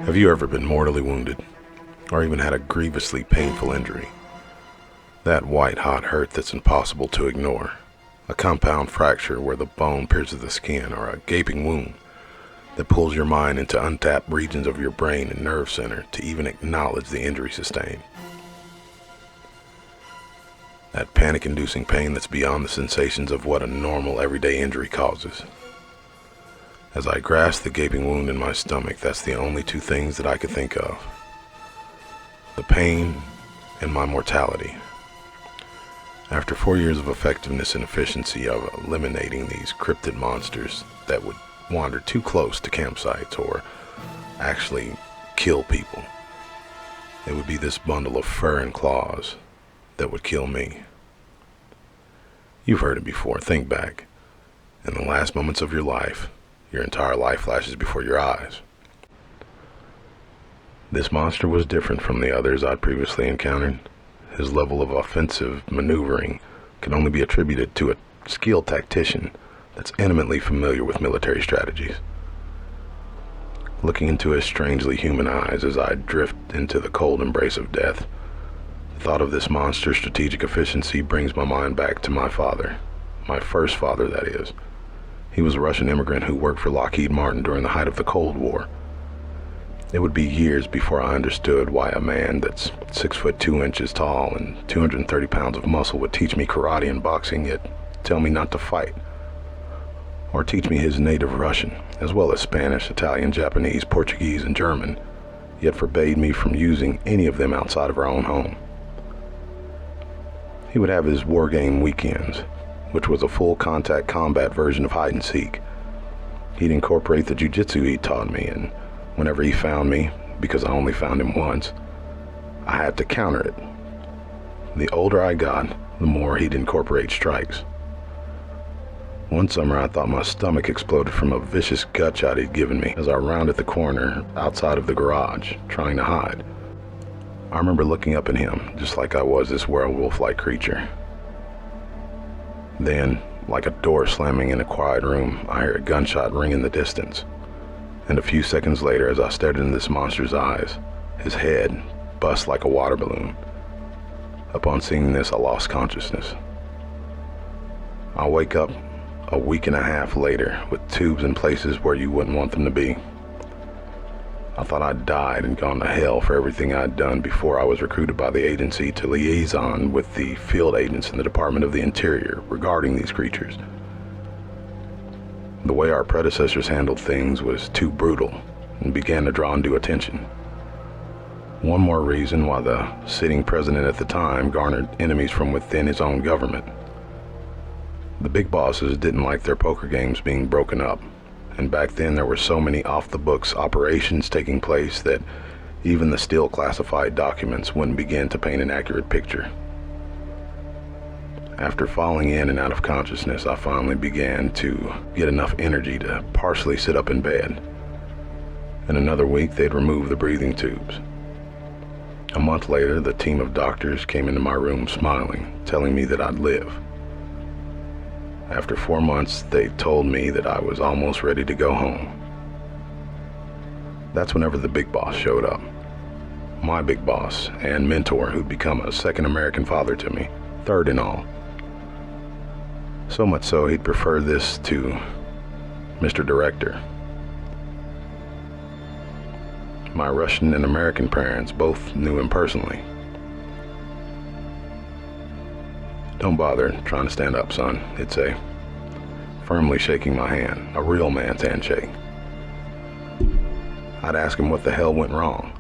Have you ever been mortally wounded, or even had a grievously painful injury? That white-hot hurt that's impossible to ignore. A compound fracture where the bone pierces the skin, or a gaping wound that pulls your mind into untapped regions of your brain and nerve center to even acknowledge the injury sustained. That panic-inducing pain that's beyond the sensations of what a normal everyday injury causes. As I grasp the gaping wound in my stomach, that's the only two things that I could think of. The pain and my mortality. After 4 years of effectiveness and efficiency of eliminating these cryptid monsters that would wander too close to campsites or actually kill people, it would be this bundle of fur and claws that would kill me. You've heard it before. Think back. In the last moments of your life, your entire life flashes before your eyes. This monster was different from the others I'd previously encountered. His level of offensive maneuvering can only be attributed to a skilled tactician that's intimately familiar with military strategies. Looking into his strangely human eyes as I drift into the cold embrace of death, the thought of this monster's strategic efficiency brings my mind back to my father. My first father, that is. He was a Russian immigrant who worked for Lockheed Martin during the height of the Cold War. It would be years before I understood why a man that's 6 foot 2 inches tall and 230 pounds of muscle would teach me karate and boxing, yet tell me not to fight. Or teach me his native Russian, as well as Spanish, Italian, Japanese, Portuguese, and German, yet forbade me from using any of them outside of our own home. He would have his war game weekends, which was a full contact combat version of hide and seek. He'd incorporate the jiu-jitsu he taught me, and whenever he found me, because I only found him once, I had to counter it. The older I got, the more he'd incorporate strikes. One summer I thought my stomach exploded from a vicious gut shot he'd given me as I rounded the corner outside of the garage, trying to hide. I remember looking up at him, just like I was this werewolf-like creature. Then, like a door slamming in a quiet room, I heard a gunshot ring in the distance. And a few seconds later, as I stared into this monster's eyes, his head bust like a water balloon. Upon seeing this, I lost consciousness. I wake up a week and a half later with tubes in places where you wouldn't want them to be. I thought I'd died and gone to hell for everything I'd done before I was recruited by the agency to liaison with the field agents in the Department of the Interior regarding these creatures. The way our predecessors handled things was too brutal and began to draw undue attention. One more reason why the sitting president at the time garnered enemies from within his own government. The big bosses didn't like their poker games being broken up. And back then there were so many off-the-books operations taking place that even the still classified documents wouldn't begin to paint an accurate picture. After falling in and out of consciousness, I finally began to get enough energy to partially sit up in bed. In another week, they'd remove the breathing tubes. A month later, the team of doctors came into my room smiling, telling me that I'd live. After 4 months, they told me that I was almost ready to go home. That's whenever the big boss showed up. My big boss and mentor who'd become a second American father to me, third in all. So much so he'd prefer this to Mr. Director. My Russian and American parents both knew him personally. Don't bother trying to stand up, son, he'd say, firmly shaking my hand, a real man's handshake. I'd ask him what the hell went wrong.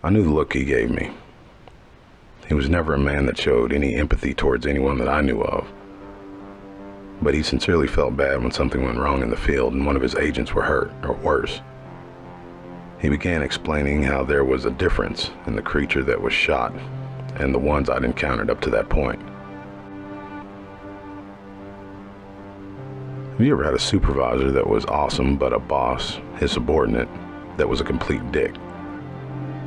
I knew the look he gave me. He was never a man that showed any empathy towards anyone that I knew of. But he sincerely felt bad when something went wrong in the field and one of his agents were hurt, or worse. He began explaining how there was a difference in the creature that was shot and the ones I'd encountered up to that point. Have you ever had a supervisor that was awesome, but a boss, his subordinate, that was a complete dick?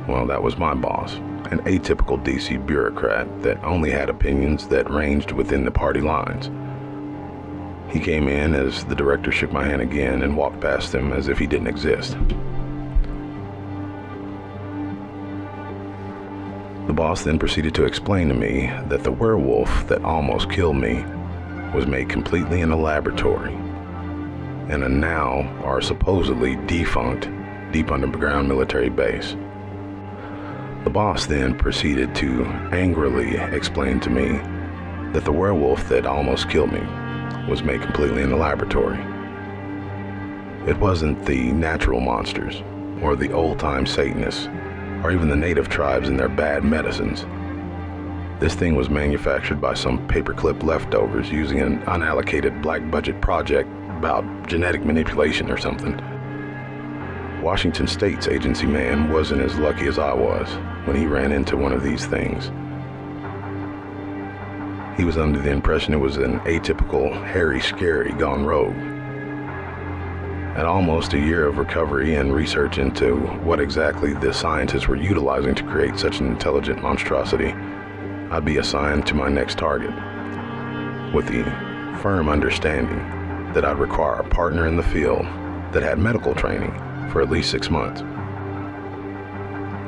Well, that was my boss, an atypical DC bureaucrat that only had opinions that ranged within the party lines. He came in as the director shook my hand again and walked past him as if he didn't exist. The boss then proceeded to explain to me that the werewolf that almost killed me was made completely in a laboratory in a now or supposedly defunct deep underground military base. The boss then proceeded to angrily explain to me that the werewolf that almost killed me was made completely in the laboratory. It wasn't the natural monsters or the old-time Satanists or even the native tribes and their bad medicines. This thing was manufactured by some paperclip leftovers using an unallocated black budget project about genetic manipulation or something. Washington State's agency man wasn't as lucky as I was when he ran into one of these things. He was under the impression it was an atypical, hairy, scary gone rogue. At almost a year of recovery and research into what exactly the scientists were utilizing to create such an intelligent monstrosity, I'd be assigned to my next target, with the firm understanding that I'd require a partner in the field that had medical training for at least 6 months.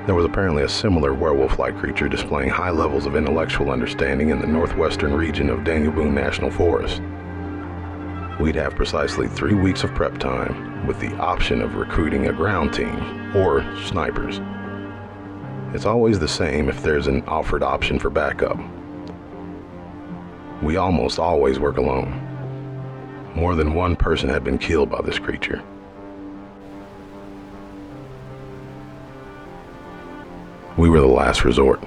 There was apparently a similar werewolf-like creature displaying high levels of intellectual understanding in the northwestern region of Daniel Boone National Forest. We'd have precisely 3 weeks of prep time with the option of recruiting a ground team or snipers. It's always the same if there's an offered option for backup. We almost always work alone. More than one person had been killed by this creature. We were the last resort.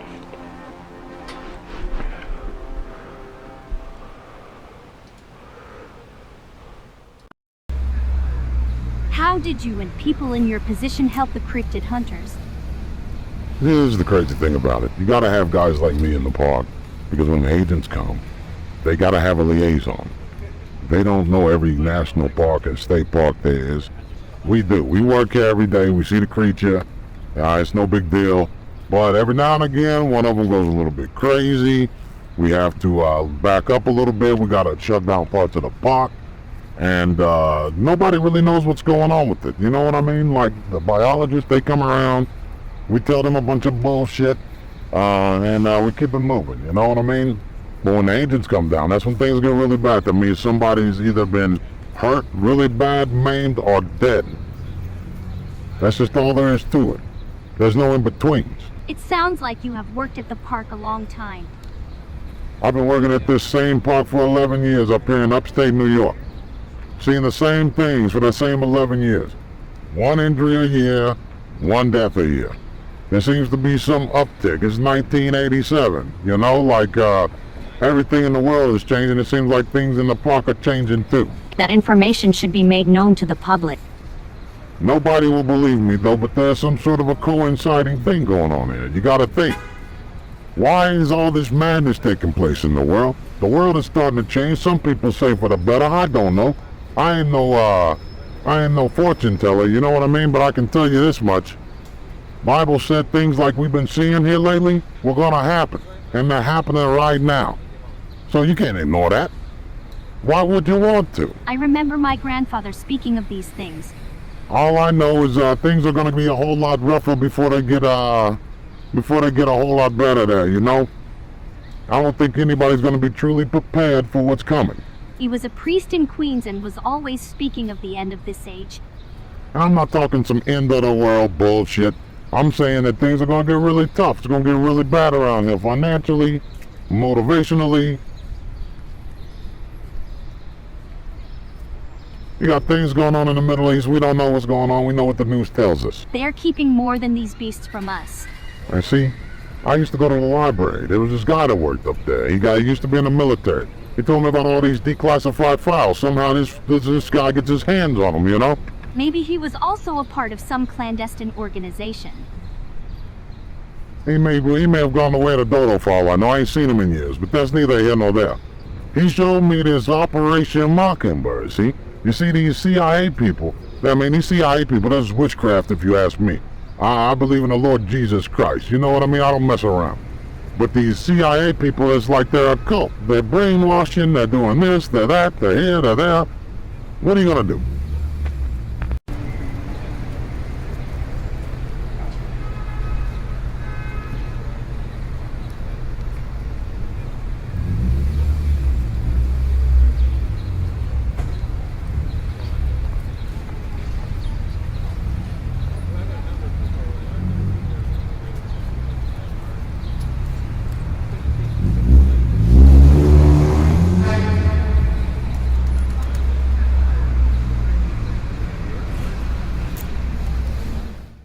How did you and people in your position help the Cryptid Hunters? Here's the crazy thing about it. You gotta have guys like me in the park, because when the agents come, they gotta have a liaison. They don't know every national park and state park there is. We do. We work here every day. We see the creature. It's no big deal. But every now and again, one of them goes a little bit crazy. We have to back up a little bit. We gotta shut down parts of the park. And nobody really knows what's going on with it. You know what I mean? Like the biologists, they come around. We tell them a bunch of bullshit. And we keep it moving. You know what I mean? But when the agents come down, that's when things get really bad. That means somebody's either been hurt really bad, maimed, or dead. That's just all there is to it. There's no in-betweens. It sounds like you have worked at the park a long time. I've been working at this same park for 11 years up here in upstate New York. Seeing the same things for the same 11 years. One injury a year, one death a year. There seems to be some uptick. It's 1987, you know, like everything in the world is changing. It seems like things in the park are changing too. That information should be made known to the public. Nobody will believe me though, but there's some sort of a coinciding thing going on here. You gotta think. Why is all this madness taking place in the world? The world is starting to change. Some people say for the better. I don't know. I ain't no fortune teller, you know what I mean? But I can tell you this much. Bible said things like we've been seeing here lately were gonna happen. And they're happening right now. So you can't ignore that. Why would you want to? I remember my grandfather speaking of these things. All I know is things are gonna be a whole lot rougher before they get a whole lot better there, you know? I don't think anybody's gonna be truly prepared for what's coming. He was a priest in Queens and was always speaking of the end of this age. I'm not talking some end of the world bullshit. I'm saying that things are gonna get really tough. It's gonna get really bad around here financially, motivationally. You got things going on in the Middle East. We don't know what's going on. We know what the news tells us. They're keeping more than these beasts from us. I see. I used to go to the library. There was this guy that worked up there. He used to be in the military. He told me about all these declassified files. Somehow this guy gets his hands on them, you know? Maybe he was also a part of some clandestine organization. He may have gone away to Dodo for all I know. I ain't seen him in years, but that's neither here nor there. He showed me this Operation Mockingbird, see? You see these CIA people, these CIA people, that's witchcraft if you ask me. I believe in the Lord Jesus Christ, you know what I mean? I don't mess around. But these CIA people, it's like they're a cult. They're brainwashing, they're doing this, they're that, they're here, they're there. What are you gonna do?